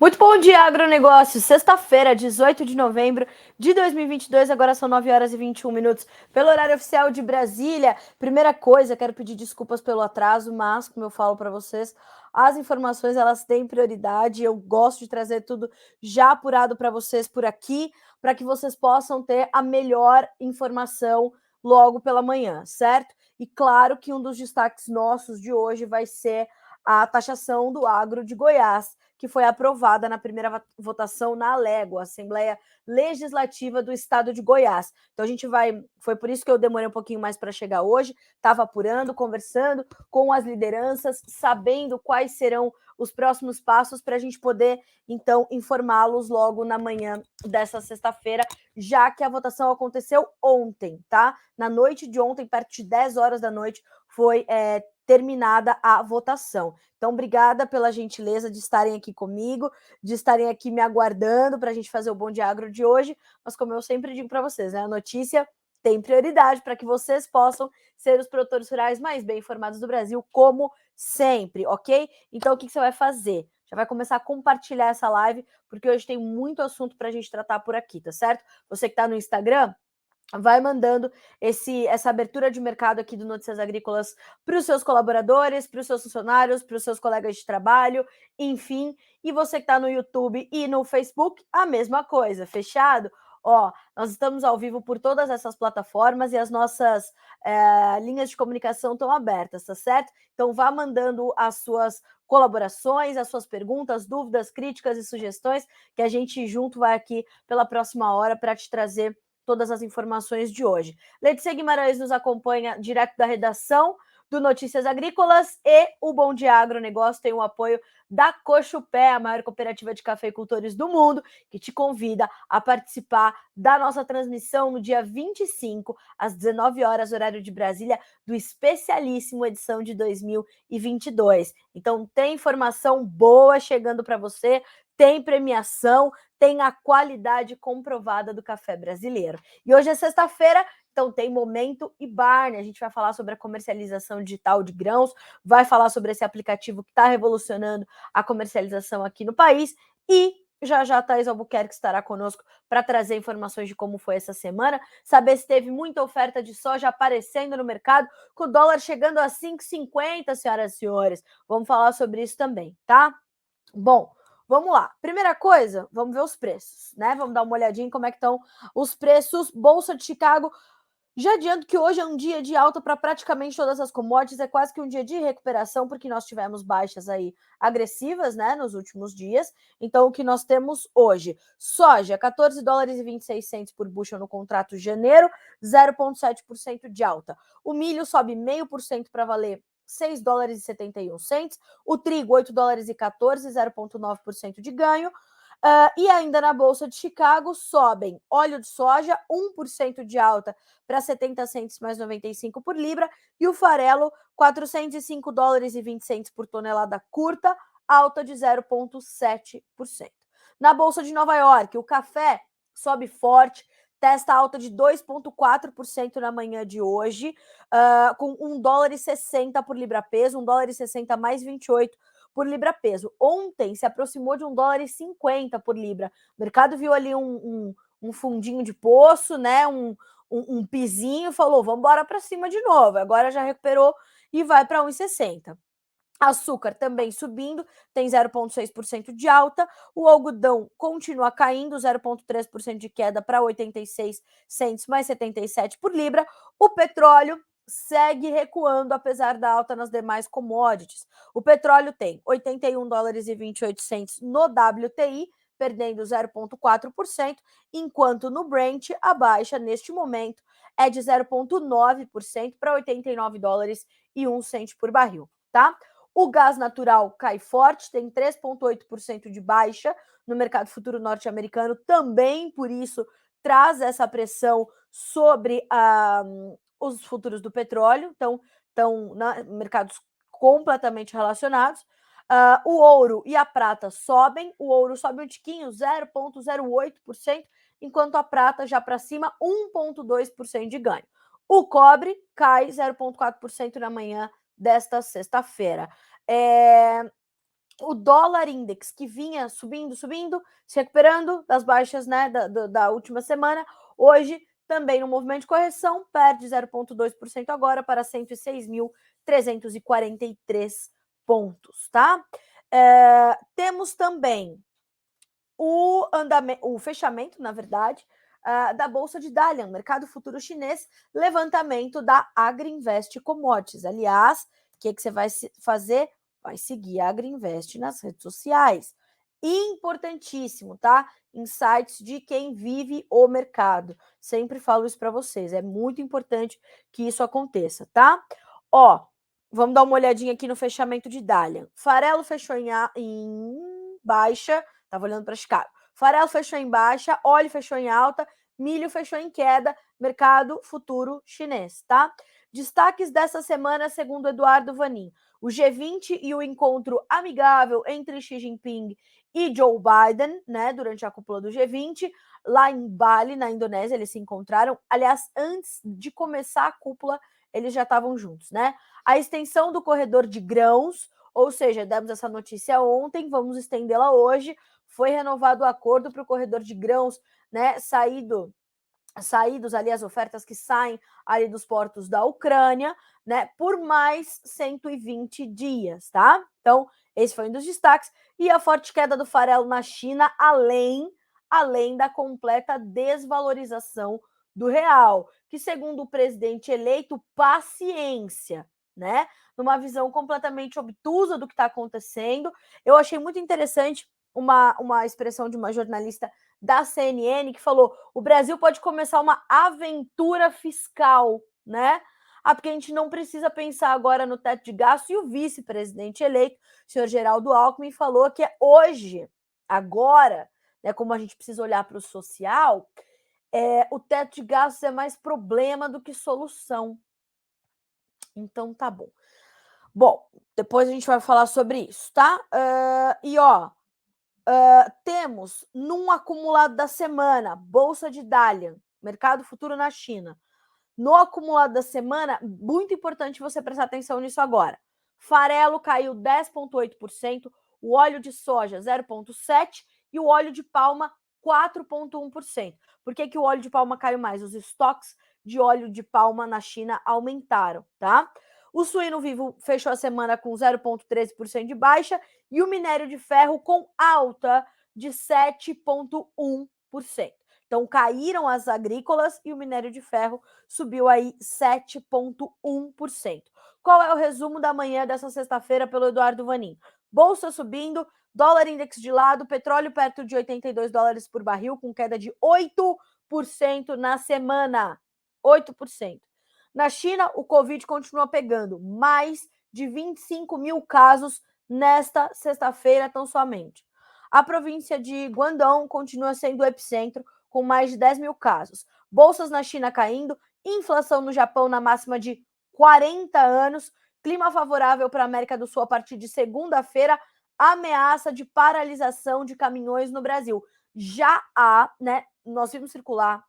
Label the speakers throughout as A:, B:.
A: Muito bom dia, agronegócio. Sexta-feira, 18 de novembro de 2022, agora são 9 horas e 21 minutos, pelo horário oficial de Brasília. Primeira coisa, quero pedir desculpas pelo atraso, mas, como eu falo para vocês, as informações elas têm prioridade. Eu gosto de trazer tudo já apurado para vocês por aqui, para que vocês possam ter a melhor informação logo pela manhã, certo? E claro que um dos destaques nossos de hoje vai ser a taxação do agro de Goiás, que foi aprovada na primeira votação na Alego, Assembleia Legislativa do Estado de Goiás. Então a gente vai, foi por isso que eu demorei um pouquinho mais para chegar hoje, estava apurando, conversando com as lideranças, sabendo quais serão os próximos passos para a gente poder, então, informá-los logo na manhã dessa sexta-feira, já que a votação aconteceu ontem, tá? Na noite de ontem, perto de 10 horas da noite, foi terminada a votação. Então, obrigada pela gentileza de estarem aqui comigo, de estarem aqui me aguardando para a gente fazer o Bom Dia Agro de hoje. Mas, como eu sempre digo para vocês, né, a notícia tem prioridade para que vocês possam ser os produtores rurais mais bem informados do Brasil, como sempre, ok? Então, o que você vai fazer? Já vai começar a compartilhar essa live, porque hoje tem muito assunto para a gente tratar por aqui, tá certo? Você que está no Instagram, vai mandando essa abertura de mercado aqui do Notícias Agrícolas para os seus colaboradores, para os seus funcionários, para os seus colegas de trabalho, enfim. E você que está no YouTube e no Facebook, a mesma coisa, fechado? Ó, nós estamos ao vivo por todas essas plataformas e as nossas linhas de comunicação estão abertas, tá certo? Então vá mandando as suas colaborações, as suas perguntas, dúvidas, críticas e sugestões, que a gente junto vai aqui pela próxima hora para te trazer todas as informações de hoje. Letícia Guimarães nos acompanha direto da redação do Notícias Agrícolas e o Bom Dia Agronegócio tem o apoio da Cochupé, a maior cooperativa de cafeicultores do mundo, que te convida a participar da nossa transmissão no dia 25, às 19 horas, horário de Brasília, do especialíssimo edição de 2022. Então, tem informação boa chegando para você, tem premiação, tem a qualidade comprovada do café brasileiro. E hoje é sexta-feira, então tem Momento IBARNE. A gente vai falar sobre a comercialização digital de grãos, vai falar sobre esse aplicativo que está revolucionando a comercialização aqui no país e já já a Thais Albuquerque estará conosco para trazer informações de como foi essa semana, saber se teve muita oferta de soja aparecendo no mercado, com o dólar chegando a 5,50, senhoras e senhores. Vamos falar sobre isso também, tá? Bom, vamos lá. Primeira coisa, vamos ver os preços, né? Vamos dar uma olhadinha em como é que estão os preços. Bolsa de Chicago. Já adianto que hoje é um dia de alta para praticamente todas as commodities, é quase que um dia de recuperação, porque nós tivemos baixas aí agressivas, né, nos últimos dias. Então, o que nós temos hoje? Soja, 14 dólares e 26 centos por bushel no contrato de janeiro, 0,7% de alta. O milho sobe 0,5% para valer 6 dólares e 71 centos. O trigo, 8 dólares e 14, 0,9% de ganho. E ainda na Bolsa de Chicago sobem óleo de soja, 1% de alta para 70 centos mais 95 por libra, e o farelo, 405 dólares e 20 centos por tonelada curta, alta de 0,7%. Na Bolsa de Nova York, o café sobe forte, testa alta de 2,4% na manhã de hoje, com 1 dólar e 60 por libra peso, 1 dólar e 60 mais 28 por libra peso. Ontem se aproximou de 1 dólar e 50 por libra. O mercado viu ali um fundinho de poço, né? Um pizinho, falou, vamos embora para cima de novo. Agora já recuperou e vai para 1,60. Açúcar também subindo, tem 0,6% de alta. O algodão continua caindo, 0,3% de queda para 86 centos mais 77 por libra. O petróleo segue recuando, apesar da alta nas demais commodities. O petróleo tem 81 dólares e 28 centos no WTI, perdendo 0,4%, enquanto no Brent a baixa neste momento é de 0,9% para 89 dólares e 1 cento por barril, tá? O gás natural cai forte, tem 3,8% de baixa no mercado futuro norte-americano, também por isso traz essa pressão sobre os futuros do petróleo, então estão mercados completamente relacionados. O ouro e a prata sobem, o ouro sobe um tiquinho, 0,08%, enquanto a prata já para cima, 1,2% de ganho. O cobre cai 0,4% na manhã desta sexta-feira. O dólar index, que vinha subindo, se recuperando das baixas, né, da última semana, hoje também no movimento de correção, perde 0,2% agora para 106.343 pontos, tá? Temos também o fechamento, na verdade, da Bolsa de Dalian, mercado futuro chinês, levantamento da Agriinvest Commodities. Aliás, o que você vai fazer? Vai seguir a Agriinvest nas redes sociais. Importantíssimo, tá? Insights de quem vive o mercado. Sempre falo isso para vocês. É muito importante que isso aconteça, tá? Ó, vamos dar uma olhadinha aqui no fechamento de Dalian. Farelo fechou em baixa, estava olhando para Chicago. Farelo fechou em baixa, óleo fechou em alta, milho fechou em queda, mercado futuro chinês, tá? Destaques dessa semana, segundo Eduardo Vanin. O G20 e o encontro amigável entre Xi Jinping e Joe Biden, né, durante a cúpula do G20, lá em Bali, na Indonésia, eles se encontraram. Aliás, antes de começar a cúpula, eles já estavam juntos, né? A extensão do corredor de grãos, ou seja, demos essa notícia ontem, vamos estendê-la hoje. Foi renovado o acordo para o corredor de grãos, né, saídos ali as ofertas que saem ali dos portos da Ucrânia, né, por mais 120 dias, tá? Então, esse foi um dos destaques. E a forte queda do farelo na China, além da completa desvalorização do real, que segundo o presidente eleito, paciência, né? Numa visão completamente obtusa do que está acontecendo. Eu achei muito interessante uma expressão de uma jornalista da CNN que falou: o Brasil pode começar uma aventura fiscal, né? Porque a gente não precisa pensar agora no teto de gasto. E o vice-presidente eleito, o senhor Geraldo Alckmin, falou que é hoje, agora, né, como a gente precisa olhar para o social, o teto de gastos é mais problema do que solução. Então, tá bom. Bom, depois a gente vai falar sobre isso, tá? Temos, num acumulado da semana, Bolsa de Dalian, mercado futuro na China. No acumulado da semana, muito importante você prestar atenção nisso agora. Farelo caiu 10,8%, o óleo de soja 0,7% e o óleo de palma 4,1%. Por que o óleo de palma caiu mais? Os estoques de óleo de palma na China aumentaram, tá? O suíno vivo fechou a semana com 0,13% de baixa e o minério de ferro com alta de 7,1%. Então, caíram as agrícolas e o minério de ferro subiu aí 7,1%. Qual é o resumo da manhã dessa sexta-feira pelo Eduardo Vanin? Bolsa subindo, dólar index de lado, petróleo perto de $82 por barril, com queda de 8% na semana. 8%. Na China, o Covid continua pegando mais de 25 mil casos nesta sexta-feira tão somente. A província de Guangdong continua sendo o epicentro, com mais de 10 mil casos. Bolsas na China caindo, inflação no Japão na máxima de 40 anos, clima favorável para a América do Sul a partir de segunda-feira, ameaça de paralisação de caminhões no Brasil. Já há, né, nós vimos circular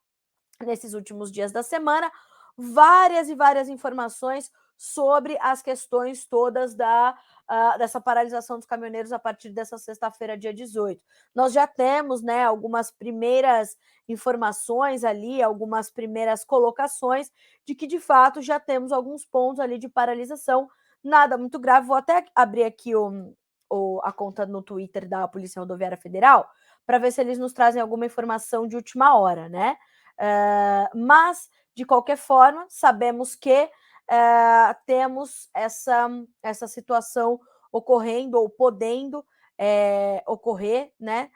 A: nesses últimos dias da semana várias e várias informações sobre as questões todas dessa paralisação dos caminhoneiros a partir dessa sexta-feira, dia 18. Nós já temos, né, algumas primeiras informações ali, algumas primeiras colocações de que, de fato, já temos alguns pontos ali de paralisação, nada muito grave. Vou até abrir aqui a conta no Twitter da Polícia Rodoviária Federal para ver se eles nos trazem alguma informação de última hora, né? Mas, de qualquer forma, sabemos que temos essa situação ocorrendo ou podendo ocorrer, né?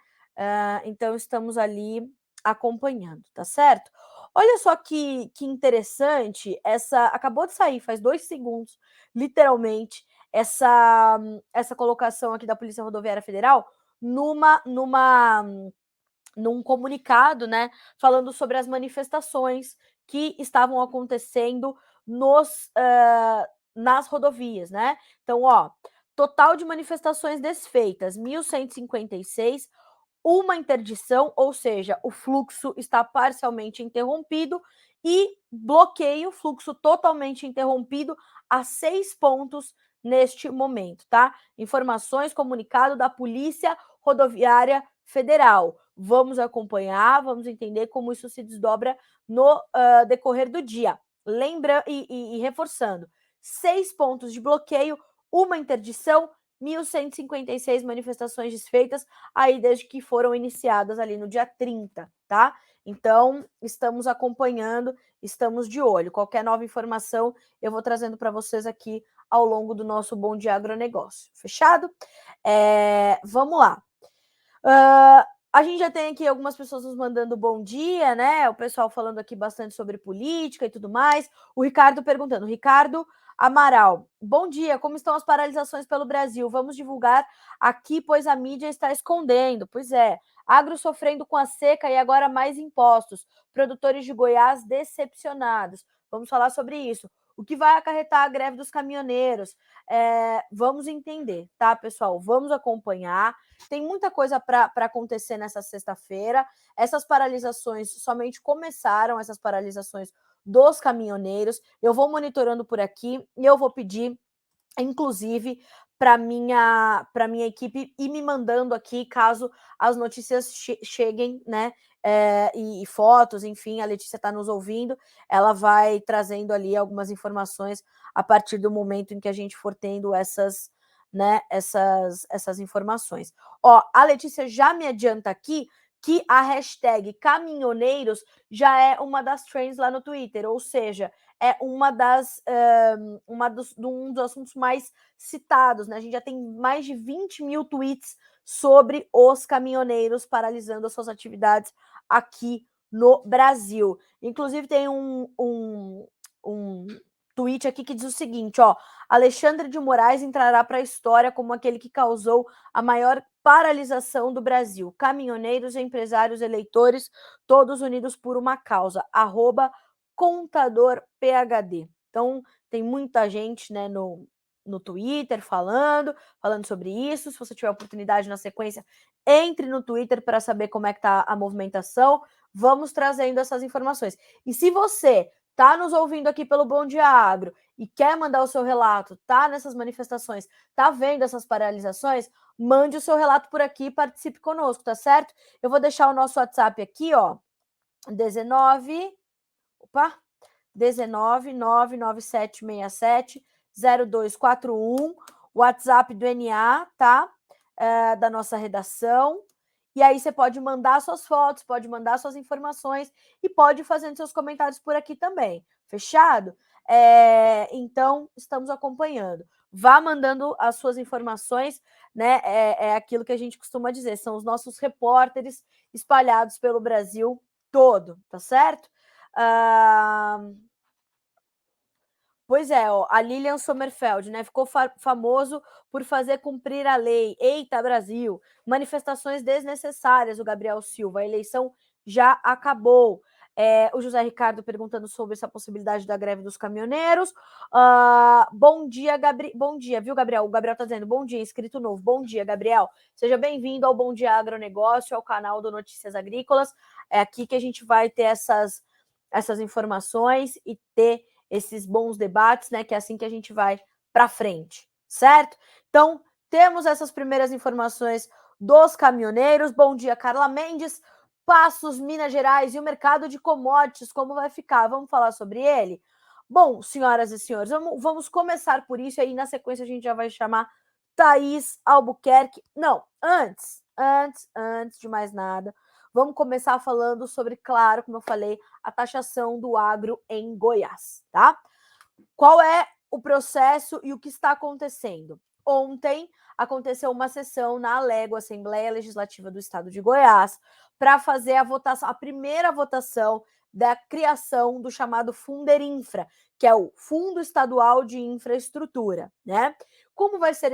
A: Então, estamos ali acompanhando, tá certo? Olha só que interessante, acabou de sair, faz 2 segundos, literalmente, essa colocação aqui da Polícia Rodoviária Federal num comunicado, né, falando sobre as manifestações que estavam acontecendo nas rodovias, né? Então, total de manifestações desfeitas, 1.156, uma interdição, ou seja, o fluxo está parcialmente interrompido, e bloqueio, fluxo totalmente interrompido a 6 pontos neste momento, tá? Informações, comunicado da Polícia Rodoviária Federal. Vamos acompanhar, vamos entender como isso se desdobra no decorrer do dia. Lembra e reforçando, 6 pontos de bloqueio, uma interdição, 1.156 manifestações desfeitas aí desde que foram iniciadas ali no dia 30, tá? Então, estamos acompanhando, estamos de olho. Qualquer nova informação eu vou trazendo para vocês aqui ao longo do nosso Bom Dia Agronegócio. Fechado? Vamos lá. A gente já tem aqui algumas pessoas nos mandando bom dia, né? O pessoal falando aqui bastante sobre política e tudo mais. O Ricardo perguntando. Ricardo Amaral, bom dia, como estão as paralisações pelo Brasil? Vamos divulgar aqui, pois a mídia está escondendo. Pois é, agro sofrendo com a seca e agora mais impostos. Produtores de Goiás decepcionados. Vamos falar sobre isso. O que vai acarretar a greve dos caminhoneiros? Vamos entender, tá, pessoal? Vamos acompanhar. Tem muita coisa para acontecer nessa sexta-feira. Essas paralisações somente começaram, essas paralisações dos caminhoneiros. Eu vou monitorando por aqui e eu vou pedir, inclusive, para minha equipe ir me mandando aqui caso as notícias cheguem, né? E fotos, enfim, a Letícia está nos ouvindo, ela vai trazendo ali algumas informações a partir do momento em que a gente for tendo essas, né, essas informações. Ó, a Letícia já me adianta aqui que a hashtag caminhoneiros já é uma das trends lá no Twitter, ou seja, é um dos assuntos mais citados, né? A gente já tem mais de 20 mil tweets sobre os caminhoneiros paralisando as suas atividades aqui no Brasil. Inclusive, tem um tweet aqui que diz o seguinte, ó, Alexandre de Moraes entrará para a história como aquele que causou a maior paralisação do Brasil. Caminhoneiros, empresários, eleitores, todos unidos por uma causa. @contador PHD. Então, tem muita gente, né, no Twitter falando sobre isso. Se você tiver oportunidade na sequência, entre no Twitter para saber como é que tá a movimentação. Vamos trazendo essas informações. E se você tá nos ouvindo aqui pelo Bom Dia Agro e quer mandar o seu relato, tá nessas manifestações, tá vendo essas paralisações, mande o seu relato por aqui e participe conosco, tá certo? Eu vou deixar o nosso WhatsApp aqui, ó, 19 99767 0241, WhatsApp do NA, tá? Da nossa redação. E aí você pode mandar suas fotos, pode mandar suas informações e pode ir fazendo seus comentários por aqui também. Fechado? Então, estamos acompanhando. Vá mandando as suas informações, né? É aquilo que a gente costuma dizer, são os nossos repórteres espalhados pelo Brasil todo, tá certo? Pois é, ó, a Lilian Sommerfeld, né? Ficou famoso por fazer cumprir a lei. Eita, Brasil! Manifestações desnecessárias, o Gabriel Silva. A eleição já acabou. O José Ricardo perguntando sobre essa possibilidade da greve dos caminhoneiros. Bom dia, Bom dia, viu, Gabriel? O Gabriel tá dizendo bom dia, inscrito novo. Bom dia, Gabriel. Seja bem-vindo ao Bom Dia Agronegócio, ao canal do Notícias Agrícolas. É aqui que a gente vai ter essas informações e ter esses bons debates, né? Que é assim que a gente vai para frente, certo? Então, temos essas primeiras informações dos caminhoneiros. Bom dia, Carla Mendes. Passos, Minas Gerais e o mercado de commodities, como vai ficar? Vamos falar sobre ele? Bom, senhoras e senhores, vamos começar por isso, e aí na sequência a gente já vai chamar Thaís Albuquerque. Não, antes de mais nada, vamos começar falando sobre, claro, como eu falei, a taxação do agro em Goiás, tá? Qual é o processo e o que está acontecendo? Ontem aconteceu uma sessão na Alego, Assembleia Legislativa do Estado de Goiás, para fazer a primeira votação da criação do chamado Funderinfra, que é o Fundo Estadual de Infraestrutura, né? Como vai ser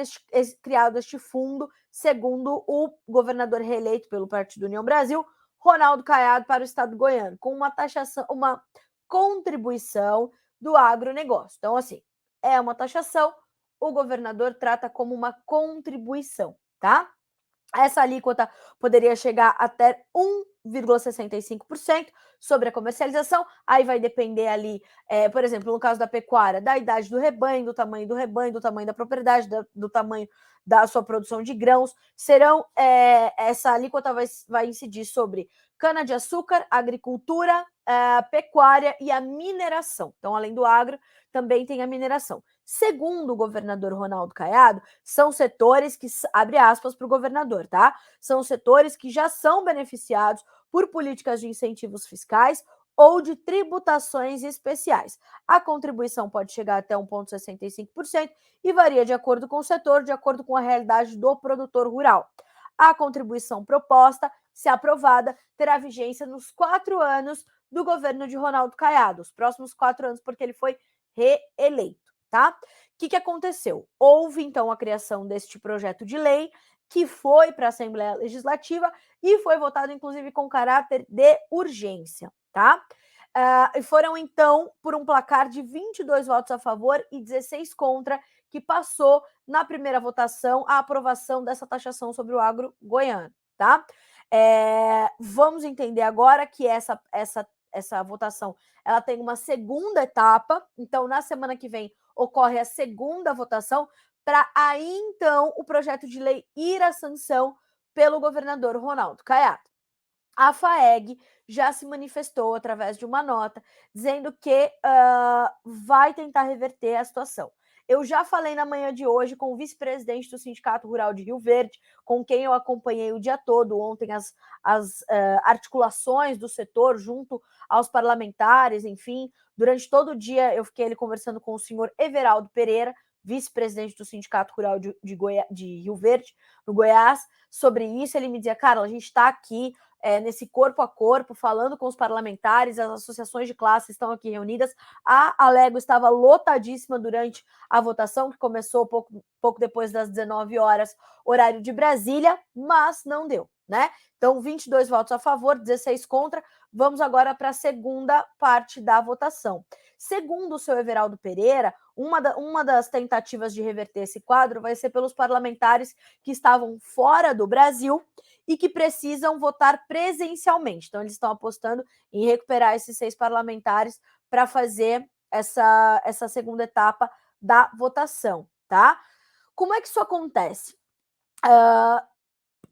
A: criado este fundo, segundo o governador reeleito pelo Partido União Brasil, Ronaldo Caiado, para o Estado goiano, com uma taxação, uma contribuição do agronegócio. Então, assim, é uma taxação, o governador trata como uma contribuição, tá? Essa alíquota poderia chegar até 1,65% sobre a comercialização, aí vai depender ali, por exemplo, no caso da pecuária, da idade do rebanho, do tamanho da propriedade, do tamanho da sua produção de grãos. Essa alíquota vai incidir sobre cana-de-açúcar, agricultura, pecuária e a mineração. Então, além do agro, também tem a mineração. Segundo o governador Ronaldo Caiado, são setores que, abre aspas para o governador, tá? São setores que já são beneficiados por políticas de incentivos fiscais ou de tributações especiais. A contribuição pode chegar até 1,65% e varia de acordo com o setor, de acordo com a realidade do produtor rural. A contribuição proposta, se aprovada, terá vigência nos 4 anos do governo de Ronaldo Caiado, os próximos 4 anos, porque ele foi reeleito. Tá? O que aconteceu? Houve, então, a criação deste projeto de lei, que foi para a Assembleia Legislativa e foi votado, inclusive, com caráter de urgência. Tá? E foram, então, por um placar de 22 votos a favor e 16 contra, que passou na primeira votação a aprovação dessa taxação sobre o agro goiano. Tá? Vamos entender agora que essa votação ela tem uma segunda etapa, então na semana que vem ocorre a segunda votação, para aí então o projeto de lei ir à sanção pelo governador Ronaldo Caiado. A FAEG já se manifestou através de uma nota dizendo que vai tentar reverter a situação. Eu já falei na manhã de hoje com o vice-presidente do Sindicato Rural de Rio Verde, com quem eu acompanhei o dia todo ontem as articulações do setor junto aos parlamentares, enfim. Durante todo o dia eu fiquei ali conversando com o senhor Everaldo Pereira, vice-presidente do Sindicato Rural de Rio Verde, no Goiás, sobre isso. Ele me dizia, Carla, a gente está aqui nesse corpo a corpo, falando com os parlamentares, as associações de classe estão aqui reunidas. A Alego estava lotadíssima durante a votação, que começou pouco depois das 19 horas, horário de Brasília, mas não deu, né? Então, 22 votos a favor, 16 contra. Vamos agora para a segunda parte da votação. Segundo o seu Everaldo Pereira, uma das tentativas de reverter esse quadro vai ser pelos parlamentares que estavam fora do Brasil e que precisam votar presencialmente. Então, eles estão apostando em recuperar esses 6 parlamentares para fazer essa segunda etapa da votação, tá? Como é que isso acontece?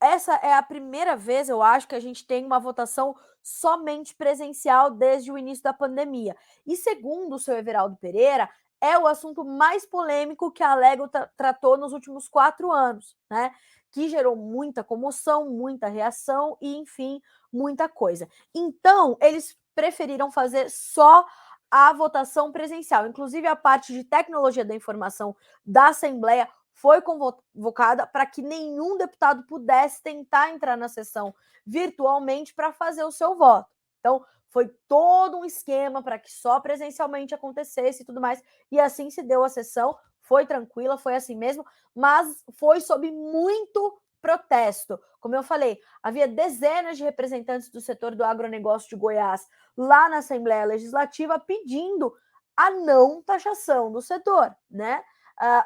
A: Essa é a primeira vez, eu acho, que a gente tem uma votação somente presencial desde o início da pandemia. E segundo o seu Everaldo Pereira, é o assunto mais polêmico que a Alego tratou nos últimos 4 anos, né? Que gerou muita comoção, muita reação e, enfim, muita coisa. Então, eles preferiram fazer só a votação presencial. Inclusive, a parte de tecnologia da informação da Assembleia foi convocada para que nenhum deputado pudesse tentar entrar na sessão virtualmente para fazer o seu voto. Então, foi todo um esquema para que só presencialmente acontecesse e tudo mais. E assim se deu a sessão, foi tranquila, foi assim mesmo, mas foi sob muito protesto. Como eu falei, havia dezenas de representantes do setor do agronegócio de Goiás lá na Assembleia Legislativa pedindo a não taxação do setor, né?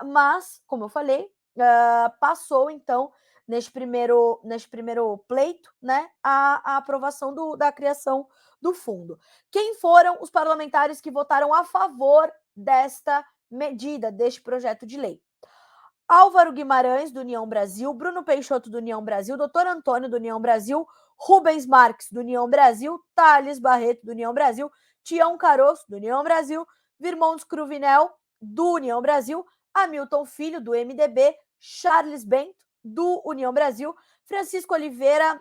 A: Mas, como eu falei, passou, então, neste primeiro pleito, né, a aprovação da criação do fundo. Quem foram os parlamentares que votaram a favor desta medida, deste projeto de lei? Álvaro Guimarães, do União Brasil, Bruno Peixoto, do União Brasil, Dr. Antônio, do União Brasil, Rubens Marques, do União Brasil, Thales Barreto, do União Brasil, Tião Caroço, do União Brasil, Virmontes Cruvinel, do União Brasil, Hamilton Filho, do MDB, Charles Bento, do União Brasil, Francisco Oliveira,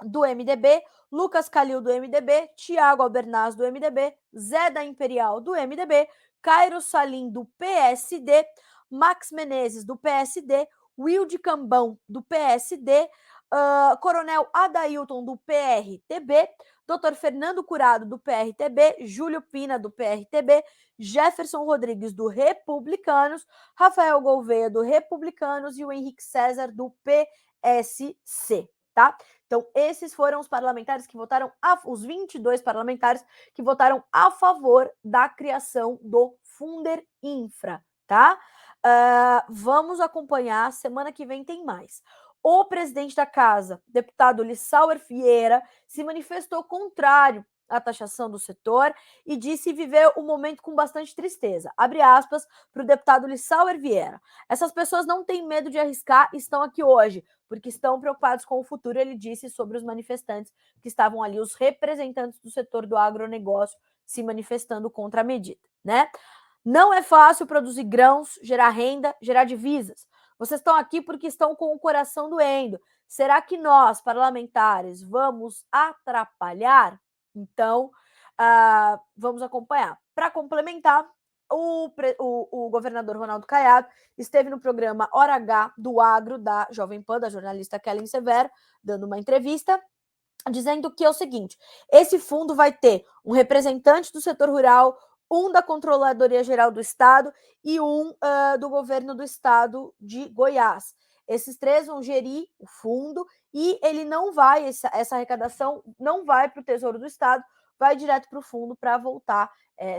A: do MDB, Lucas Calil, do MDB, Tiago Albernaz, do MDB, Zé da Imperial, do MDB, Cairo Salim, do PSD, Max Menezes, do PSD, Wilde Cambão, do PSD, Coronel Adailton, do PRTB, Dr. Fernando Curado, do PRTB, Júlio Pina, do PRTB, Jefferson Rodrigues, do Republicanos, Rafael Gouveia, do Republicanos e o Henrique César, do PSC, tá? Então, esses foram os parlamentares que votaram, os 22 parlamentares que votaram a favor da criação do Funder Infra, tá? Vamos acompanhar, semana que vem tem mais. O presidente da casa, deputado Lissauer Vieira, se manifestou contrário à taxação do setor e disse viver o momento com bastante tristeza. Abre aspas para o deputado Lissauer Vieira. Essas pessoas não têm medo de arriscar e estão aqui hoje, porque estão preocupados com o futuro, ele disse sobre os manifestantes que estavam ali, os representantes do setor do agronegócio se manifestando contra a medida, né? Não é fácil produzir grãos, gerar renda, gerar divisas. Vocês estão aqui porque estão com o coração doendo. Será que nós, parlamentares, vamos atrapalhar? Então, vamos acompanhar. Para complementar, o governador Ronaldo Caiado esteve no programa Hora H do Agro da Jovem Pan, da jornalista Kellen Severo, dando uma entrevista, dizendo que é o seguinte: esse fundo vai ter um representante do setor rural, um da Controladoria Geral do Estado e um do governo do estado de Goiás. Esses três vão gerir o fundo e ele não vai, essa arrecadação não vai para o Tesouro do Estado, vai direto para o fundo para voltar,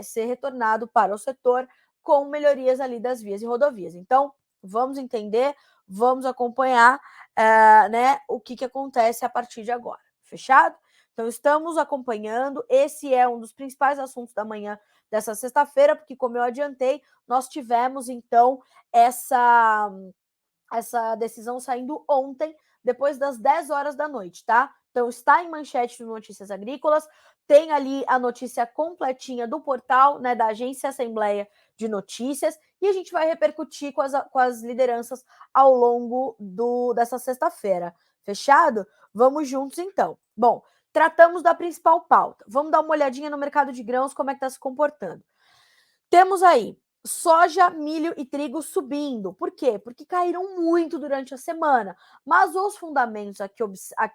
A: ser retornado para o setor com melhorias ali das vias e rodovias. Então, vamos entender, vamos acompanhar né, o que acontece a partir de agora. Fechado? Então, estamos acompanhando. Esse é um dos principais assuntos da manhã dessa sexta-feira, porque, como eu adiantei, nós tivemos, então, essa decisão saindo ontem, depois das 10 horas da noite, tá? Então, está em manchete no Notícias Agrícolas, tem ali a notícia completinha do portal, né, da Agência Assembleia de Notícias, e a gente vai repercutir com as lideranças ao longo dessa sexta-feira. Fechado? Vamos juntos, então. Bom, tratamos da principal pauta. Vamos dar uma olhadinha no mercado de grãos, como é que está se comportando. Temos aí soja, milho e trigo subindo. Por quê? Porque caíram muito durante a semana. Mas os fundamentos a que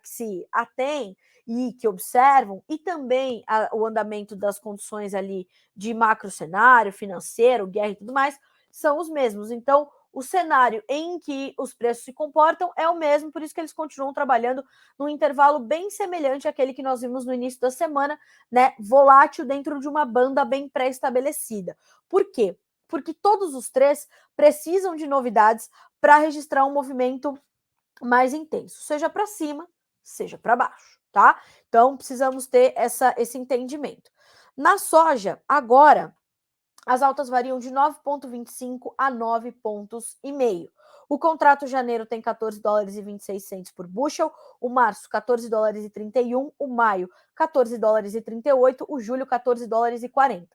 A: se atém e que observam, e também o andamento das condições ali de macro cenário, financeiro, guerra e tudo mais, são os mesmos. Então, o cenário em que os preços se comportam é o mesmo, por isso que eles continuam trabalhando num intervalo bem semelhante àquele que nós vimos no início da semana, né? Volátil dentro de uma banda bem pré-estabelecida. Por quê? Porque todos os três precisam de novidades para registrar um movimento mais intenso, seja para cima, seja para baixo, tá? Então, precisamos ter esse entendimento. Na soja, agora, as altas variam de 9,25 a 9,5 pontos. O contrato janeiro tem 14 dólares e 26 centes por bushel, o março 14 dólares e 31, o maio 14 dólares e 38, o julho 14 dólares e 40.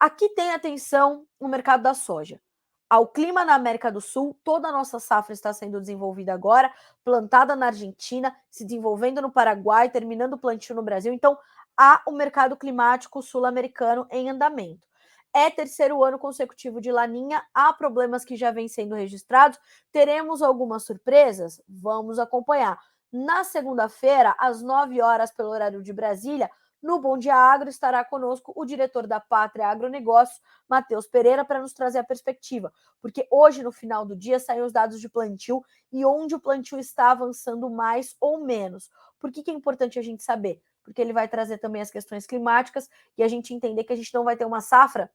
A: Aqui tem atenção no mercado da soja. Ao clima na América do Sul, toda a nossa safra está sendo desenvolvida agora, plantada na Argentina, se desenvolvendo no Paraguai, terminando o plantio no Brasil. Então, há o mercado climático sul-americano em andamento. É terceiro ano consecutivo de laninha, há problemas que já vêm sendo registrados. Teremos algumas surpresas? Vamos acompanhar. Na segunda-feira, às 9 horas, pelo horário de Brasília, no Bom Dia Agro estará conosco o diretor da Pátria Agronegócios, Matheus Pereira, para nos trazer a perspectiva. Porque hoje, no final do dia, saem os dados de plantio e onde o plantio está avançando mais ou menos. Por que é importante a gente saber? Porque ele vai trazer também as questões climáticas e a gente entender que a gente não vai ter uma safra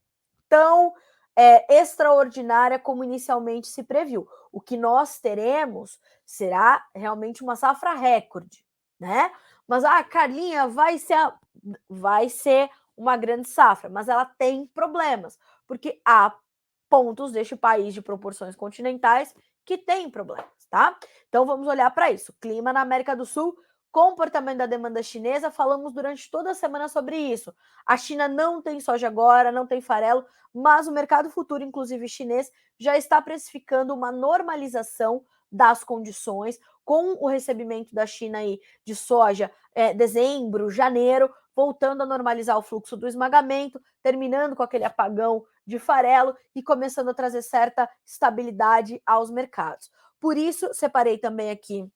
A: tão extraordinária como inicialmente se previu. O que nós teremos será realmente uma safra recorde, né? Mas Carlinha, vai ser uma grande safra, mas ela tem problemas, porque há pontos deste país de proporções continentais que têm problemas, tá? Então vamos olhar para isso. Clima na América do Sul, comportamento da demanda chinesa, falamos durante toda a semana sobre isso. A China não tem soja agora, não tem farelo, mas o mercado futuro, inclusive chinês, já está precificando uma normalização das condições, com o recebimento da China aí de soja dezembro, janeiro, voltando a normalizar o fluxo do esmagamento, terminando com aquele apagão de farelo e começando a trazer certa estabilidade aos mercados. Por isso, separei também aqui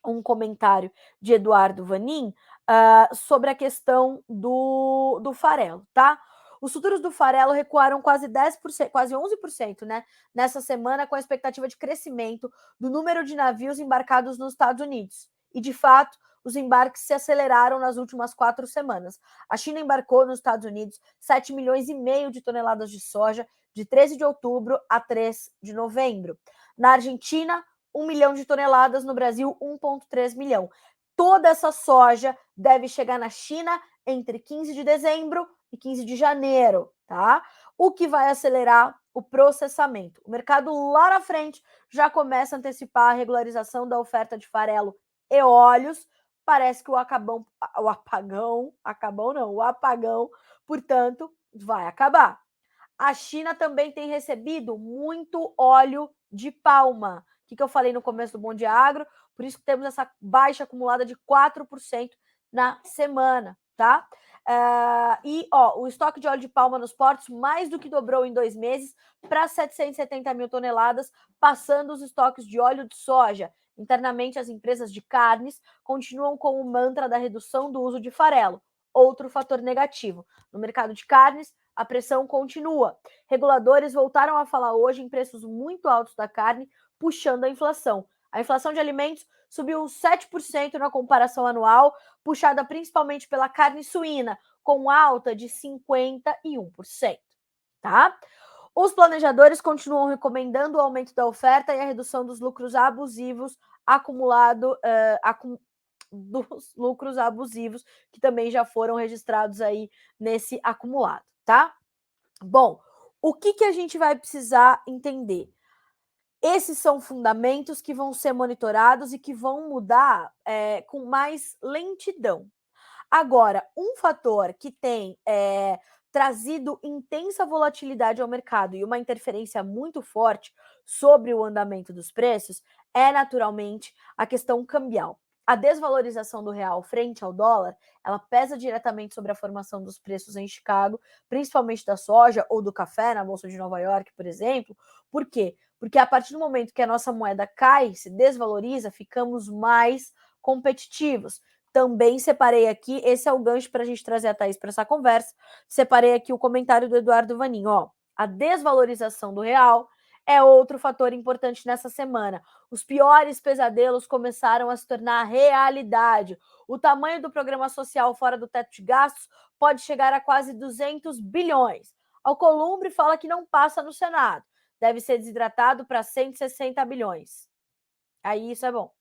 A: um comentário de Eduardo Vanin sobre a questão do farelo, tá? Os futuros do farelo recuaram quase 10%, quase 11%, né, nessa semana, com a expectativa de crescimento do número de navios embarcados nos Estados Unidos. E, de fato, os embarques se aceleraram nas últimas 4 semanas. A China embarcou nos Estados Unidos 7,5 milhões de toneladas de soja de 13 de outubro a 3 de novembro. Na Argentina, 1 milhão de toneladas, no Brasil 1,3 milhão. Toda essa soja deve chegar na China entre 15 de dezembro e 15 de janeiro, tá? O que vai acelerar o processamento. O mercado lá na frente já começa a antecipar a regularização da oferta de farelo e óleos. Parece que o apagão, portanto, vai acabar. A China também tem recebido muito óleo de palma. O que eu falei no começo do Bom Dia Agro? Por isso que temos essa baixa acumulada de 4% na semana, tá? O estoque de óleo de palma nos portos mais do que dobrou em 2 meses para 770 mil toneladas, passando os estoques de óleo de soja. Internamente, as empresas de carnes continuam com o mantra da redução do uso de farelo, outro fator negativo. No mercado de carnes, a pressão continua. Reguladores voltaram a falar hoje em preços muito altos da carne, puxando a inflação. A inflação de alimentos subiu 7% na comparação anual, puxada principalmente pela carne suína, com alta de 51%. Tá? Os planejadores continuam recomendando o aumento da oferta e a redução dos lucros abusivos dos lucros abusivos que também já foram registrados aí nesse acumulado, tá? Bom, o que a gente vai precisar entender? Esses são fundamentos que vão ser monitorados e que vão mudar com mais lentidão. Agora, um fator que tem trazido intensa volatilidade ao mercado e uma interferência muito forte sobre o andamento dos preços é, naturalmente, a questão cambial. A desvalorização do real frente ao dólar, ela pesa diretamente sobre a formação dos preços em Chicago, principalmente da soja ou do café na Bolsa de Nova York, por exemplo. Por quê? Porque a partir do momento que a nossa moeda cai, se desvaloriza, ficamos mais competitivos. Também separei aqui, esse é o gancho para a gente trazer a Thaís para essa conversa, separei aqui o comentário do Eduardo Vanin, a desvalorização do real é outro fator importante nessa semana. Os piores pesadelos começaram a se tornar realidade. O tamanho do programa social fora do teto de gastos pode chegar a quase 200 bilhões. Alcolumbre fala que não passa no Senado. Deve ser desidratado para 160 bilhões. Aí isso é bom.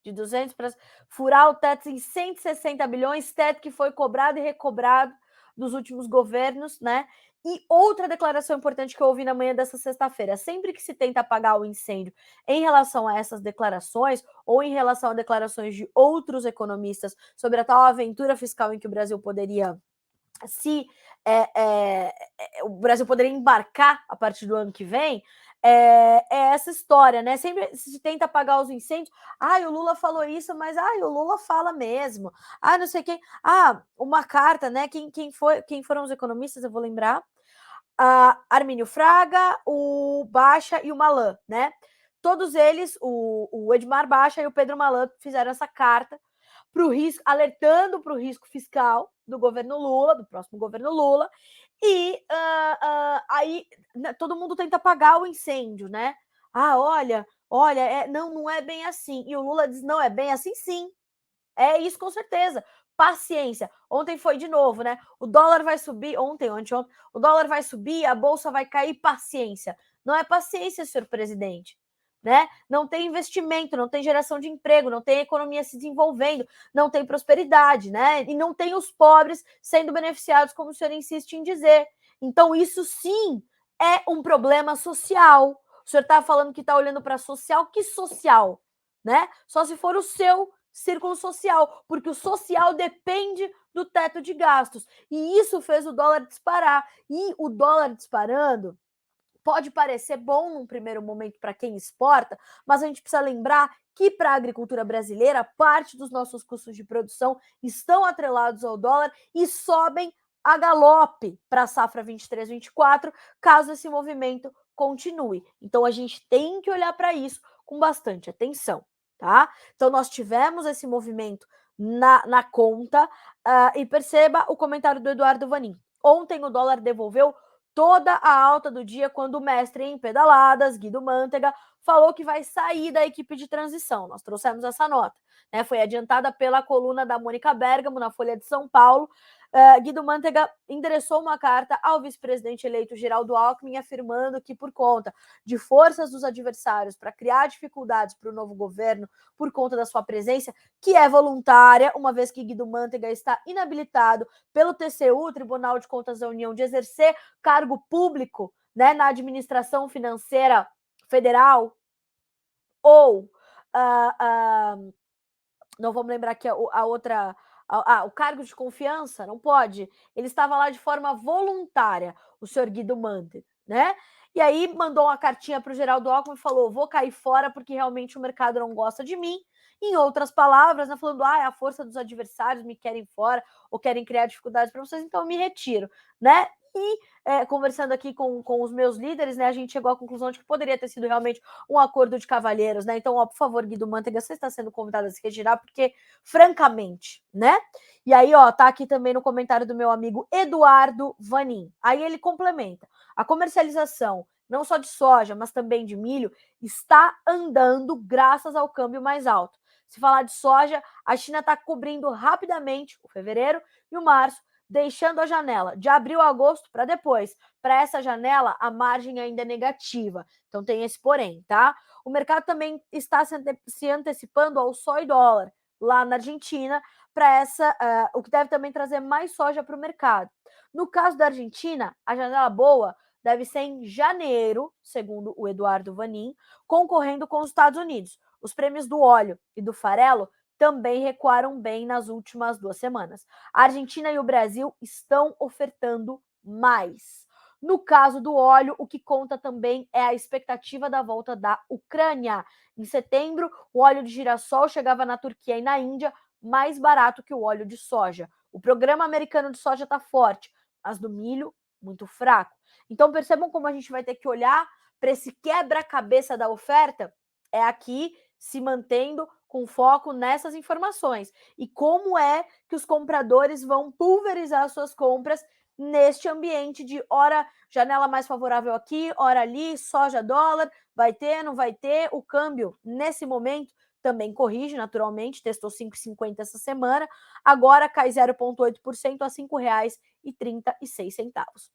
A: De 200 para furar o teto em 160 bilhões, teto que foi cobrado e recobrado dos últimos governos, né? E outra declaração importante que eu ouvi na manhã dessa sexta-feira: sempre que se tenta apagar o incêndio em relação a essas declarações ou em relação a declarações de outros economistas sobre a tal aventura fiscal em que o Brasil poderia o Brasil poderia embarcar a partir do ano que vem, é essa história, né? Sempre se tenta apagar os incêndios. O Lula falou isso, mas o Lula fala mesmo. Não sei quem. Uma carta, né? Quem foram os economistas? Eu vou lembrar. Armínio Fraga, o Baixa e o Malan, né? Todos eles, o Edmar Baixa e o Pedro Malan, fizeram essa carta para o risco, alertando para o risco fiscal do governo Lula, do próximo governo Lula, e aí todo mundo tenta apagar o incêndio, né? Olha, não é bem assim. E o Lula diz, não é bem assim sim. É isso com certeza. Paciência. Ontem foi de novo, né? O dólar vai subir, ontem, o dólar vai subir, a bolsa vai cair, paciência. Não é paciência, senhor presidente. Né? Não tem investimento, não tem geração de emprego, não tem economia se desenvolvendo, não tem prosperidade, né? E não tem os pobres sendo beneficiados, como o senhor insiste em dizer. Então, isso sim é um problema social. O senhor está falando que está olhando para social, que social? Né? Só se for o seu círculo social, porque o social depende do teto de gastos. E isso fez o dólar disparar. E o dólar disparando pode parecer bom num primeiro momento para quem exporta, mas a gente precisa lembrar que para a agricultura brasileira, parte dos nossos custos de produção estão atrelados ao dólar e sobem a galope para a safra 23-24, caso esse movimento continue. Então a gente tem que olhar para isso com bastante atenção, tá? Então nós tivemos esse movimento na conta e perceba o comentário do Eduardo Vanin. Ontem o dólar devolveu toda a alta do dia quando o mestre em pedaladas, Guido Mantega, falou que vai sair da equipe de transição. Nós trouxemos essa nota, né? Foi adiantada pela coluna da Mônica Bergamo na Folha de São Paulo. Guido Mantega endereçou uma carta ao vice-presidente eleito Geraldo Alckmin, afirmando que, por conta de forças dos adversários para criar dificuldades para o novo governo, por conta da sua presença, que é voluntária, uma vez que Guido Mantega está inabilitado pelo TCU, Tribunal de Contas da União, de exercer cargo público, né, na administração financeira federal, ou não vamos lembrar que a outra... o cargo de confiança, não pode. Ele estava lá de forma voluntária, o senhor Guido Mantega, né? E aí mandou uma cartinha para o Geraldo Alckmin e falou: vou cair fora porque realmente o mercado não gosta de mim. Em outras palavras, né, falando: a força dos adversários me querem fora ou querem criar dificuldades para vocês, então eu me retiro, né? E conversando aqui com os meus líderes, né, a gente chegou à conclusão de que poderia ter sido realmente um acordo de cavalheiros, né? Então, por favor, Guido Mantega, você está sendo convidado a se retirar, porque, francamente, né? E aí, tá aqui também no comentário do meu amigo Eduardo Vanin. Aí ele complementa: a comercialização, não só de soja, mas também de milho, está andando graças ao câmbio mais alto. Se falar de soja, a China está cobrindo rapidamente o fevereiro e o março, deixando a janela de abril a agosto para depois. Para essa janela, a margem ainda é negativa. Então tem esse porém, tá? O mercado também está se antecipando ao soy dólar lá na Argentina, para o que deve também trazer mais soja para o mercado. No caso da Argentina, a janela boa deve ser em janeiro, segundo o Eduardo Vanin, concorrendo com os Estados Unidos. Os prêmios do óleo e do farelo também recuaram bem nas últimas 2 semanas. A Argentina e o Brasil estão ofertando mais. No caso do óleo, o que conta também é a expectativa da volta da Ucrânia. Em setembro, o óleo de girassol chegava na Turquia e na Índia mais barato que o óleo de soja. O programa americano de soja está forte, mas do milho, muito fraco. Então percebam como a gente vai ter que olhar para esse quebra-cabeça da oferta, é aqui se mantendo com foco nessas informações. E como é que os compradores vão pulverizar suas compras neste ambiente de hora janela mais favorável aqui, hora ali, soja, dólar, vai ter, não vai ter. O câmbio, nesse momento, também corrige naturalmente, testou 5,50 essa semana, agora cai 0,8% a R$ 5,36.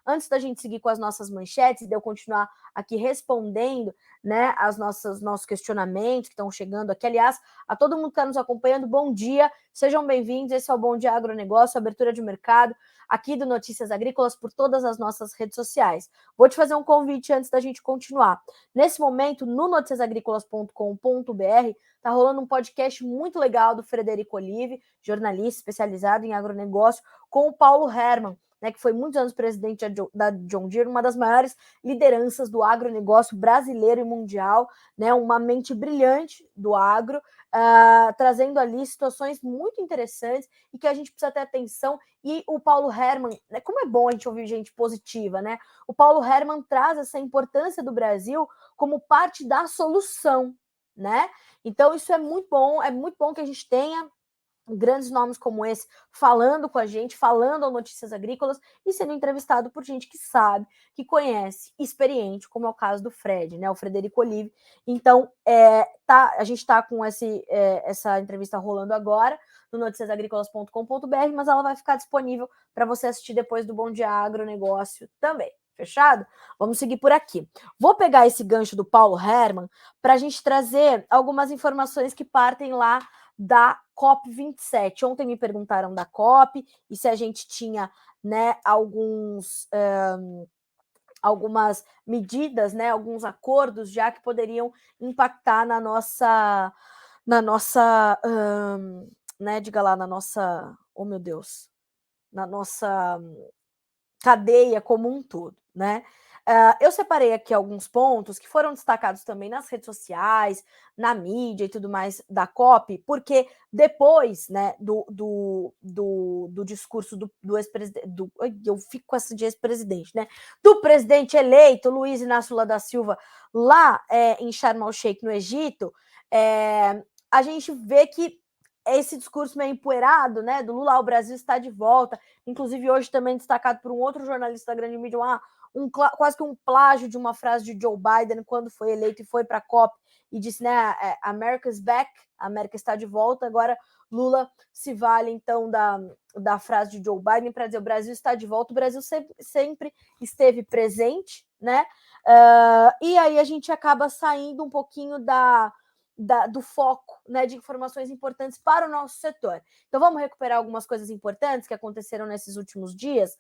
A: Antes da gente seguir com as nossas manchetes, de eu continuar aqui respondendo, né, nossos questionamentos que estão chegando aqui, aliás, a todo mundo que está nos acompanhando, bom dia, sejam bem-vindos, esse é o Bom Dia Agronegócio, abertura de mercado, aqui do Notícias Agrícolas, por todas as nossas redes sociais. Vou te fazer um convite antes da gente continuar. Nesse momento, no noticiasagricolas.com.br, está rolando um podcast muito legal do Frederico Olive, jornalista especializado em agronegócio, com o Paulo Hermann, né, que foi muitos anos presidente da John Deere, uma das maiores lideranças do agronegócio brasileiro e mundial, né, uma mente brilhante do agro, trazendo ali situações muito interessantes e que a gente precisa ter atenção. E o Paulo Hermann, né, como é bom a gente ouvir gente positiva, né? O Paulo Hermann traz essa importância do Brasil como parte da solução, né? Então isso é muito bom que a gente tenha grandes nomes como esse falando com a gente, falando ao Notícias Agrícolas e sendo entrevistado por gente que sabe, que conhece, experiente, como é o caso do Fred, né, o Frederico Olive. Então, a gente está com essa entrevista rolando agora no noticiasagricolas.com.br, mas ela vai ficar disponível para você assistir depois do Bom Dia Agronegócio também. Fechado? Vamos seguir por aqui. Vou pegar esse gancho do Paulo Hermann para a gente trazer algumas informações que partem lá da COP27. Ontem me perguntaram da COP e se a gente tinha, né, algumas medidas, né, alguns acordos já que poderiam impactar na nossa, né, diga lá, na nossa, oh meu Deus, na nossa cadeia como um todo, né? Eu separei aqui alguns pontos que foram destacados também nas redes sociais, na mídia e tudo mais da COP, porque depois, né, do discurso do ex-presidente, eu fico com essa de ex-presidente, né, do presidente eleito, Luiz Inácio Lula da Silva, lá em Sharm el-Sheikh, no Egito, a gente vê que esse discurso meio empoeirado, né, do Lula, o Brasil está de volta, inclusive hoje também destacado por um outro jornalista da grande mídia, quase que um plágio de uma frase de Joe Biden quando foi eleito e foi para a COP e disse, né, America's back, a América está de volta. Agora Lula se vale, então, da frase de Joe Biden para dizer o Brasil está de volta. O Brasil sempre esteve presente, né? E aí a gente acaba saindo um pouquinho do foco, né, de informações importantes para o nosso setor. Então vamos recuperar algumas coisas importantes que aconteceram nesses últimos dias.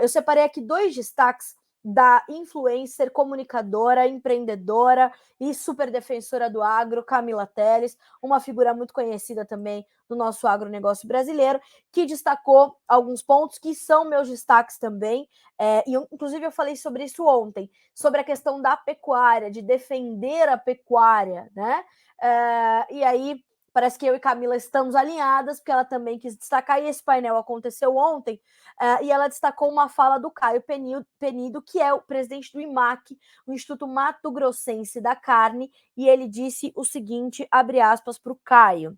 A: Eu separei aqui 2 destaques da influencer, comunicadora, empreendedora e super defensora do agro, Camila Teles, uma figura muito conhecida também do nosso agronegócio brasileiro, que destacou alguns pontos que são meus destaques também, inclusive eu falei sobre isso ontem, sobre a questão da pecuária, de defender a pecuária, né? E aí parece que eu e Camila estamos alinhadas, porque ela também quis destacar, e esse painel aconteceu ontem, e ela destacou uma fala do Caio Penido, que é o presidente do IMAC, o Instituto Mato Grossense da Carne, e ele disse o seguinte, abre aspas para o Caio,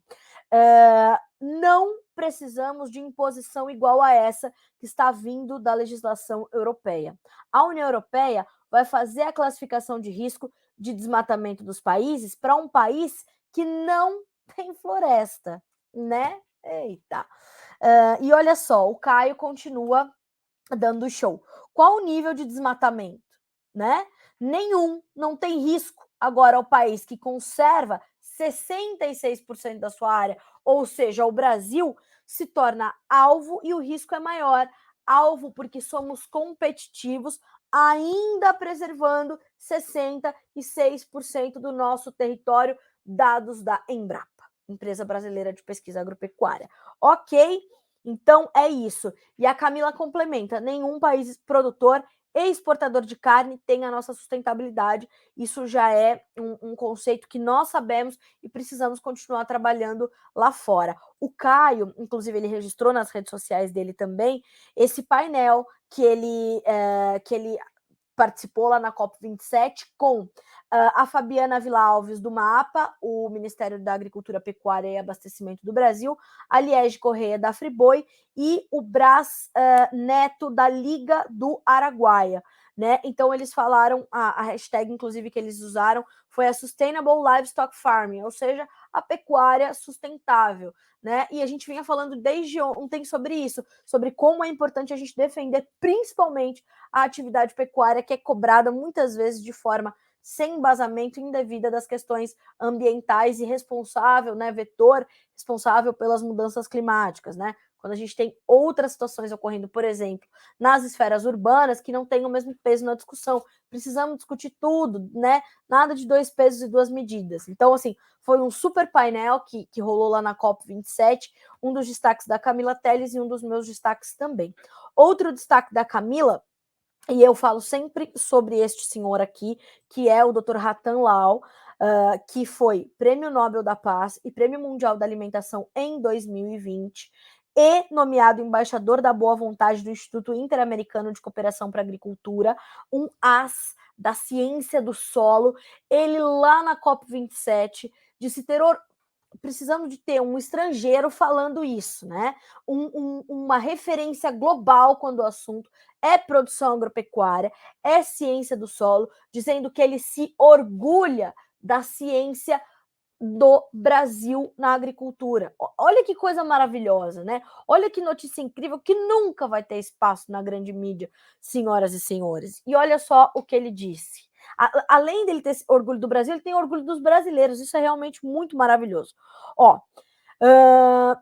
A: não precisamos de imposição igual a essa que está vindo da legislação europeia. A União Europeia vai fazer a classificação de risco de desmatamento dos países para um país que não tem floresta, né? Eita. E olha só, o Caio continua dando show. Qual o nível de desmatamento? Né? Nenhum, não tem risco. Agora, o país que conserva 66% da sua área, ou seja, o Brasil, se torna alvo e o risco é maior. Alvo porque somos competitivos, ainda preservando 66% do nosso território, dados da Embrapa, Empresa Brasileira de Pesquisa Agropecuária. Ok? Então é isso. E a Camila complementa: nenhum país produtor e exportador de carne tem a nossa sustentabilidade. Isso já é um conceito que nós sabemos e precisamos continuar trabalhando lá fora. O Caio, inclusive, ele registrou nas redes sociais dele também esse painel que ele participou lá na COP27 com a Fabiana Vila Alves do MAPA, o Ministério da Agricultura, Pecuária e Abastecimento do Brasil, a Liege Correia da Friboi e o Brás Neto da Liga do Araguaia. Né? Então eles falaram, a hashtag inclusive que eles usaram foi a Sustainable Livestock Farming, ou seja, a pecuária sustentável. Né? E a gente vinha falando desde ontem sobre isso, sobre como é importante a gente defender principalmente a atividade pecuária, que é cobrada muitas vezes de forma sem embasamento indevida das questões ambientais e responsável, né, vetor responsável pelas mudanças climáticas, né? Quando a gente tem outras situações ocorrendo, por exemplo, nas esferas urbanas, que não tem o mesmo peso na discussão. Precisamos discutir tudo, né? Nada de 2 pesos e 2 medidas. Então, assim, foi um super painel que rolou lá na COP27, um dos destaques da Camila Teles e um dos meus destaques também. Outro destaque da Camila, e eu falo sempre sobre este senhor aqui, que é o Dr. Ratan Lal, que foi Prêmio Nobel da Paz e Prêmio Mundial da Alimentação em 2020 e nomeado embaixador da boa vontade do Instituto Interamericano de Cooperação para a Agricultura, um as da ciência do solo. Ele lá na COP27 disse ter precisamos de ter um estrangeiro falando isso, né? Uma referência global quando o assunto é produção agropecuária, é ciência do solo, dizendo que ele se orgulha da ciência do Brasil na agricultura. Olha que coisa maravilhosa, né? Olha que notícia incrível que nunca vai ter espaço na grande mídia, senhoras e senhores. E olha só o que ele disse. Além dele ter orgulho do Brasil, ele tem orgulho dos brasileiros. Isso é realmente muito maravilhoso.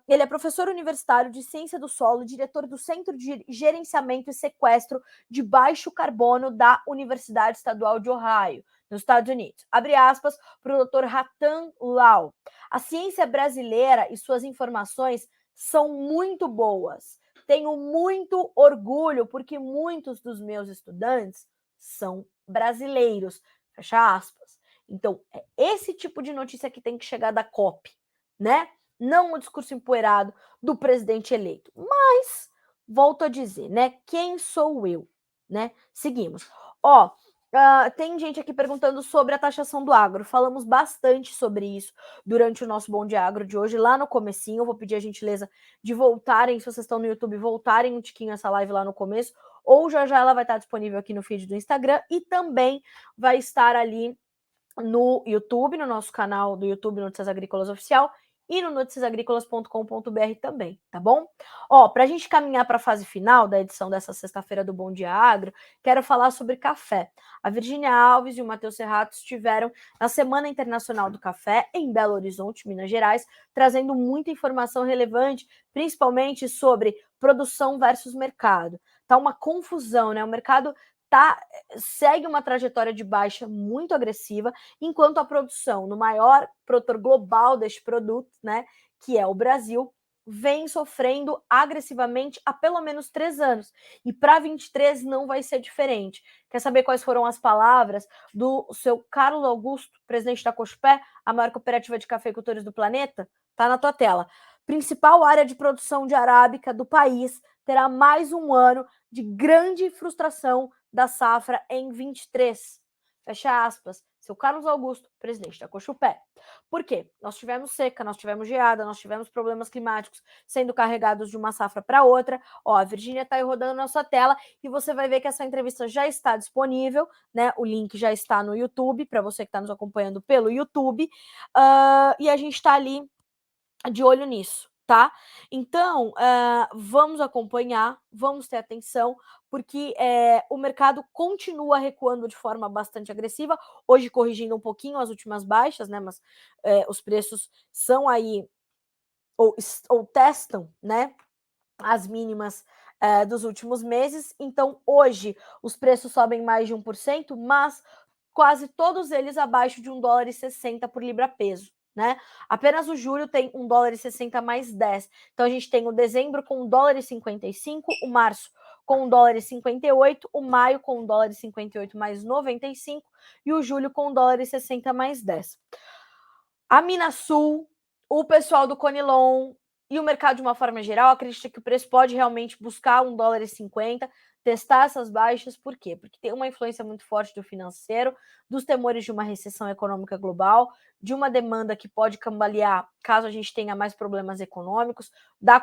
A: Ele é professor universitário de ciência do solo, diretor do Centro de Gerenciamento e Sequestro de Baixo Carbono da Universidade Estadual de Ohio, nos Estados Unidos. Abre aspas para o Dr. Ratan Lal. A ciência brasileira e suas informações são muito boas. Tenho muito orgulho porque muitos dos meus estudantes são brasileiros. Fecha aspas. Então, é esse tipo de notícia que tem que chegar da COP, né? Não o discurso empoeirado do presidente eleito. Mas, volto a dizer, né? Quem sou eu? Né? Seguimos. Tem gente aqui perguntando sobre a taxação do agro. Falamos bastante sobre isso durante o nosso Bom Dia Agro de hoje, lá no comecinho. Eu vou pedir a gentileza de voltarem, se vocês estão no YouTube, voltarem um tiquinho essa live lá no começo, ou já ela vai estar disponível aqui no feed do Instagram e também vai estar ali no YouTube, no nosso canal do YouTube Notícias Agrícolas Oficial e no noticiasagricolas.com.br também, tá bom? Ó, para a gente caminhar para a fase final da edição dessa sexta-feira do Bom Dia Agro, quero falar sobre café. A Virgínia Alves e o Matheus Serrato estiveram na Semana Internacional do Café em Belo Horizonte, Minas Gerais, trazendo muita informação relevante, principalmente sobre produção versus mercado. Tá uma confusão, né? O mercado segue uma trajetória de baixa muito agressiva, enquanto a produção no maior produtor global deste produto, né, que é o Brasil, vem sofrendo agressivamente há pelo menos 3 anos. E para 23 não vai ser diferente. Quer saber quais foram as palavras do seu Carlos Augusto, presidente da Cochupé, a maior cooperativa de cafeicultores do planeta? Tá na tua tela. Principal área de produção de arábica do país terá mais um ano de grande frustração da safra em 23. Fecha aspas. Seu Carlos Augusto, presidente da Cochupé. Por quê? Nós tivemos seca, nós tivemos geada, nós tivemos problemas climáticos sendo carregados de uma safra para outra. Ó, a Virgínia está aí rodando na sua tela e você vai ver que essa entrevista já está disponível, né? O link já está no YouTube, para você que está nos acompanhando pelo YouTube. E a gente está ali de olho nisso, tá? Então, vamos acompanhar, vamos ter atenção, porque o mercado continua recuando de forma bastante agressiva, hoje corrigindo um pouquinho as últimas baixas, né? Mas os preços são aí, ou testam, né? As mínimas dos últimos meses. Então, hoje, os preços sobem mais de 1%, mas quase todos eles abaixo de $1,60 por libra-peso. Né? Apenas o julho tem $1,60 mais 10. Então a gente tem o dezembro com $1,55, o março com $1,58, o maio com $1,58 mais 95 e o julho com $1,60 mais 10. A Minasul, o pessoal do Conilon e o mercado de uma forma geral acredita que o preço pode realmente buscar $1,50, testar essas baixas. Por quê? Porque tem uma influência muito forte do financeiro, dos temores de uma recessão econômica global, de uma demanda que pode cambalear caso a gente tenha mais problemas econômicos, da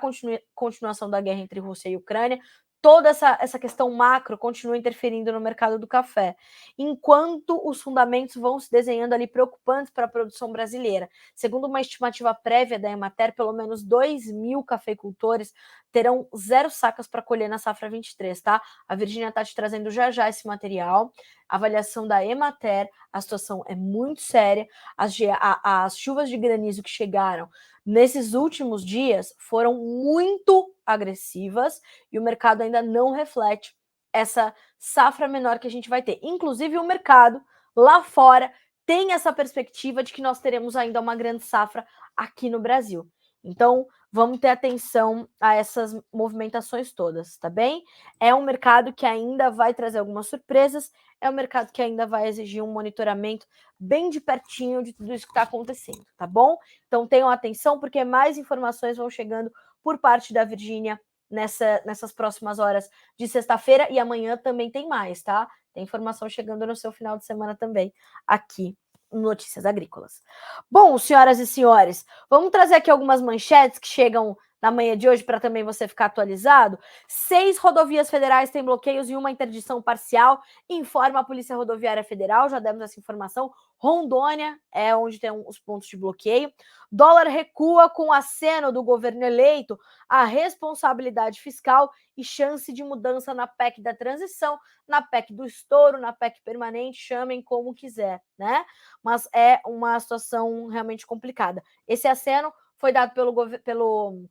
A: continuação da guerra entre Rússia e Ucrânia. Toda essa questão macro continua interferindo no mercado do café, enquanto os fundamentos vão se desenhando ali preocupantes para a produção brasileira. Segundo uma estimativa prévia da Emater, pelo menos 2.000 cafeicultores terão 0 sacas para colher na safra 23, tá? A Virgínia está te trazendo já esse material. Avaliação da Emater, a situação é muito séria. As chuvas de granizo que chegaram nesses últimos dias foram muito agressivas e o mercado ainda não reflete essa safra menor que a gente vai ter. Inclusive, o mercado lá fora tem essa perspectiva de que nós teremos ainda uma grande safra aqui no Brasil. Então, vamos ter atenção a essas movimentações todas, tá bem? É um mercado que ainda vai trazer algumas surpresas, é um mercado que ainda vai exigir um monitoramento bem de pertinho de tudo isso que está acontecendo, tá bom? Então, tenham atenção, porque mais informações vão chegando por parte da Virgínia nessas próximas horas de sexta-feira, e amanhã também tem mais, tá? Tem informação chegando no seu final de semana também, aqui no Notícias Agrícolas. Bom, senhoras e senhores, vamos trazer aqui algumas manchetes que chegam na manhã de hoje para também você ficar atualizado. 6 rodovias federais têm bloqueios e uma interdição parcial, informa a Polícia Rodoviária Federal, já demos essa informação. Rondônia é onde tem os pontos de bloqueio. Dólar recua com aceno do governo eleito a responsabilidade fiscal e chance de mudança na PEC da transição, na PEC do estouro, na PEC permanente, chamem como quiser, né? Mas é uma situação realmente complicada. Esse aceno foi dado pelo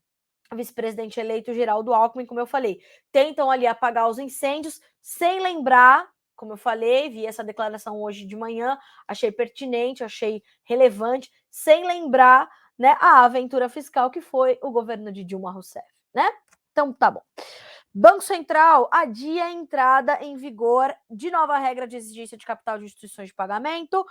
A: vice-presidente eleito Geraldo Alckmin, como eu falei. Tentam ali apagar os incêndios, sem lembrar, como eu falei, vi essa declaração hoje de manhã, achei pertinente, achei relevante, sem lembrar, né, a aventura fiscal que foi o governo de Dilma Rousseff, né? Então, tá bom. Banco Central adia a entrada em vigor de nova regra de exigência de capital de instituições de pagamento.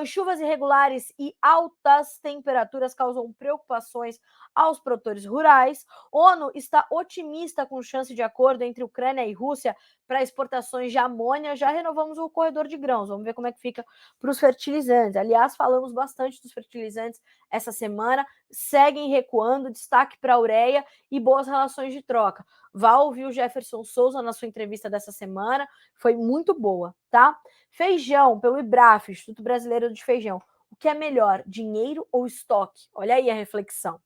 A: Chuvas irregulares e altas temperaturas causam preocupações aos produtores rurais. ONU está otimista com chance de acordo entre Ucrânia e Rússia para exportações de amônia. Já renovamos o corredor de grãos. Vamos ver como é que fica para os fertilizantes. Aliás, falamos bastante dos fertilizantes essa semana. Seguem recuando, destaque para a ureia e boas relações de troca. Vá ouvir o Jefferson Souza na sua entrevista dessa semana, foi muito boa, tá? Feijão, pelo IBRAF, Instituto Brasileiro de Feijão. O que é melhor, dinheiro ou estoque? Olha aí a reflexão.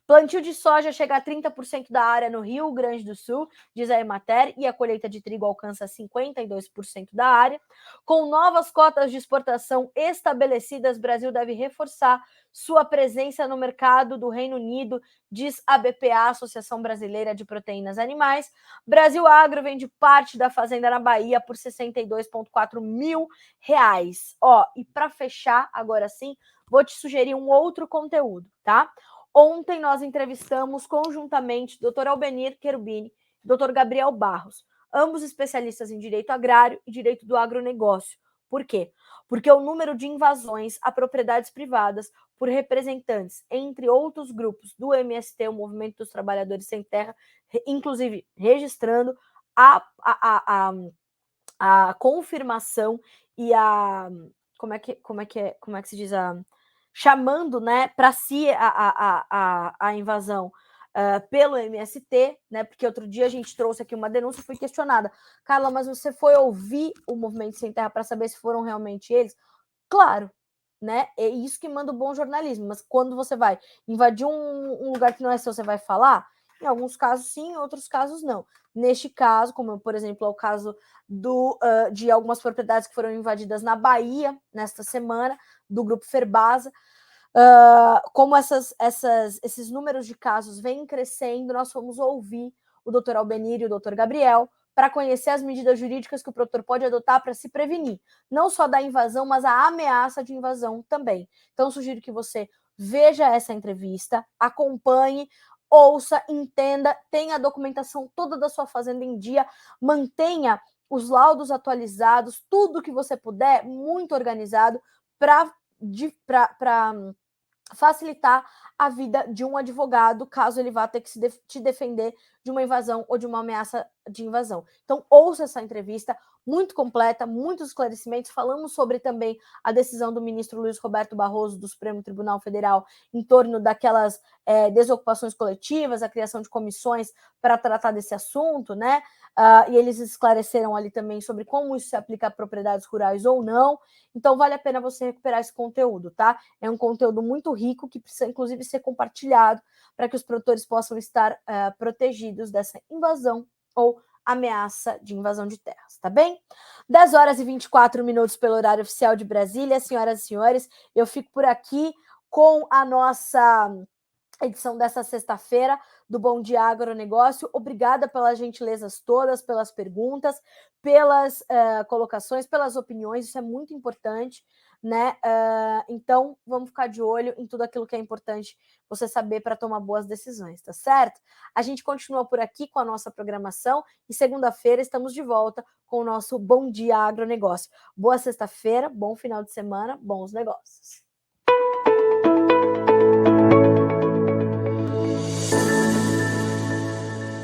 A: Plantio de soja chega a 30% da área no Rio Grande do Sul, diz a Emater, e a colheita de trigo alcança 52% da área. Com novas cotas de exportação estabelecidas, Brasil deve reforçar sua presença no mercado do Reino Unido, diz a BPA, Associação Brasileira de Proteínas Animais. Brasil Agro vende parte da fazenda na Bahia por 62,4 mil reais. Ó, e para fechar, agora sim, vou te sugerir um outro conteúdo, tá? Ontem nós entrevistamos conjuntamente Dr. Albenir Cherubini e Dr. Gabriel Barros, ambos especialistas em direito agrário e direito do agronegócio. Por quê? Porque o número de invasões a propriedades privadas por representantes, entre outros grupos do MST, o Movimento dos Trabalhadores Sem Terra, inclusive registrando a confirmação e a como é que se diz, chamando, né, para si a invasão pelo MST, né? Porque outro dia a gente trouxe aqui uma denúncia, fui questionada, Carla, mas você foi ouvir o Movimento Sem Terra para saber se foram realmente eles? Claro, né? É isso que manda o bom jornalismo. Mas quando você vai invadir um lugar que não é seu, você vai falar? Em alguns casos sim, em outros casos não. Neste caso, como por exemplo é o caso de algumas propriedades que foram invadidas na Bahia nesta semana, do grupo Ferbasa, como esses números de casos vêm crescendo, nós fomos ouvir o doutor Albenir e o doutor Gabriel para conhecer as medidas jurídicas que o produtor pode adotar para se prevenir, não só da invasão, mas a ameaça de invasão também. Então, sugiro que você veja essa entrevista, acompanhe, ouça, entenda, tenha a documentação toda da sua fazenda em dia, mantenha os laudos atualizados, tudo que você puder, muito organizado, para facilitar a vida de um advogado, caso ele vá ter que te defender de uma invasão ou de uma ameaça de invasão. Então, ouça essa entrevista, muito completa, muitos esclarecimentos. Falamos sobre também a decisão do ministro Luiz Roberto Barroso, do Supremo Tribunal Federal, em torno daquelas desocupações coletivas, a criação de comissões para tratar desse assunto, né? E eles esclareceram ali também sobre como isso se aplica a propriedades rurais ou não. Então, vale a pena você recuperar esse conteúdo, tá? É um conteúdo muito rico que precisa, inclusive, ser compartilhado para que os produtores possam estar protegidos dessa invasão ou ameaça de invasão de terras, tá bem? 10 horas e 24 minutos pelo horário oficial de Brasília. Senhoras e senhores, eu fico por aqui com a nossa edição dessa sexta-feira do Bom Dia Agronegócio. Obrigada pelas gentilezas todas, pelas perguntas, pelas colocações, pelas opiniões, isso é muito importante, né? Então, vamos ficar de olho em tudo aquilo que é importante você saber para tomar boas decisões, tá certo? A gente continua por aqui com a nossa programação e segunda-feira estamos de volta com o nosso Bom Dia Agronegócio. Boa sexta-feira, bom final de semana, bons negócios.